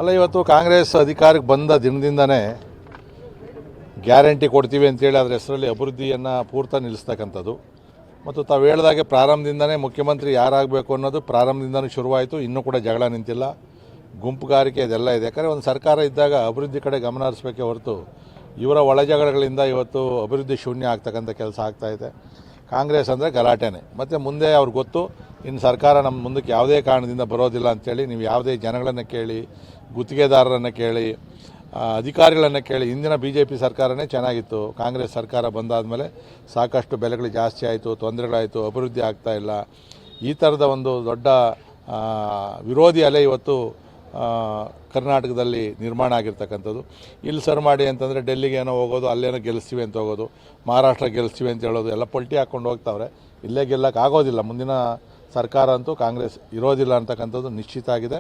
ಅಲ್ಲ, ಇವತ್ತು ಕಾಂಗ್ರೆಸ್ ಅಧಿಕಾರಕ್ಕೆ ಬಂದ ದಿನದಿಂದನೇ ಗ್ಯಾರಂಟಿ ಕೊಡ್ತೀವಿ ಅಂತೇಳಿ ಅದರ ಹೆಸರಲ್ಲಿ ಅಭಿವೃದ್ಧಿಯನ್ನು ಪೂರ್ತಿ ನಿಲ್ಲಿಸ್ತಕ್ಕಂಥದ್ದು. ಮತ್ತು ತಾವು ಹೇಳಿದಾಗೆ ಪ್ರಾರಂಭದಿಂದನೇ ಮುಖ್ಯಮಂತ್ರಿ ಯಾರಾಗಬೇಕು ಅನ್ನೋದು ಪ್ರಾರಂಭದಿಂದನೂ ಶುರುವಾಯಿತು. ಇನ್ನೂ ಕೂಡ ಜಗಳ ನಿಂತಿಲ್ಲ, ಗುಂಪುಗಾರಿಕೆ ಇದೆಲ್ಲ ಇದೆ. ಯಾಕಂದರೆ ಒಂದು ಸರ್ಕಾರ ಇದ್ದಾಗ ಅಭಿವೃದ್ಧಿ ಕಡೆ ಗಮನ ಹರಿಸಬೇಕೇ ಹೊರತು ಇವರ ಒಳಜಗಳಗಳಿಂದ ಇವತ್ತು ಅಭಿವೃದ್ಧಿ ಶೂನ್ಯ ಆಗ್ತಕ್ಕಂಥ ಕೆಲಸ ಆಗ್ತಾಯಿದೆ. ಕಾಂಗ್ರೆಸ್ ಅಂದರೆ ಗಲಾಟೆನೇ. ಮತ್ತು ಮುಂದೆ ಅವ್ರಿಗೆ ಗೊತ್ತು, ಇನ್ನು ಸರ್ಕಾರ ನಮ್ಮ ಮುಂದಕ್ಕೆ ಯಾವುದೇ ಕಾರಣದಿಂದ ಬರೋದಿಲ್ಲ ಅಂಥೇಳಿ. ನೀವು ಯಾವುದೇ ಜನಗಳನ್ನು ಕೇಳಿ, ಗುತ್ತಿಗೆದಾರರನ್ನು ಕೇಳಿ, ಅಧಿಕಾರಿಗಳನ್ನು ಕೇಳಿ. ಹಿಂದಿನ BJP ಸರ್ಕಾರನೇ ಚೆನ್ನಾಗಿತ್ತು. ಕಾಂಗ್ರೆಸ್ ಸರ್ಕಾರ ಬಂದಾದಮೇಲೆ ಸಾಕಷ್ಟು ಬೆಲೆಗಳು ಜಾಸ್ತಿ ಆಯಿತು, ತೊಂದರೆಗಳಾಯಿತು, ಅಭಿವೃದ್ಧಿ ಆಗ್ತಾಯಿಲ್ಲ. ಈ ಥರದ ಒಂದು ದೊಡ್ಡ ವಿರೋಧಿ ಅಲೆ ಇವತ್ತು ಕರ್ನಾಟಕದಲ್ಲಿ ನಿರ್ಮಾಣ ಆಗಿರ್ತಕ್ಕಂಥದ್ದು. ಇಲ್ಲಿ ಸರ್ ಮಾಡಿ ಅಂತಂದರೆ ಡೆಲ್ಲಿಗೆ ಏನೋ ಹೋಗೋದು, ಅಲ್ಲೇನೋ ಗೆಲ್ಲಿಸ್ತೀವಿ ಅಂತ ಹೋಗೋದು, ಮಹಾರಾಷ್ಟ್ರ ಗೆಲ್ಲಿಸ್ತೀವಿ ಅಂತ ಹೇಳೋದು, ಎಲ್ಲ ಪಲ್ಟಿ ಹಾಕ್ಕೊಂಡು ಹೋಗ್ತಾವ್ರೆ. ಇಲ್ಲೇ ಗೆಲ್ಲಕ್ಕೆ ಆಗೋದಿಲ್ಲ. ಮುಂದಿನ ಸರ್ಕಾರ ಅಂತೂ ಕಾಂಗ್ರೆಸ್ ಇರೋದಿಲ್ಲ ಅಂತಕ್ಕಂಥದ್ದು ನಿಶ್ಚಿತ ಆಗಿದೆ.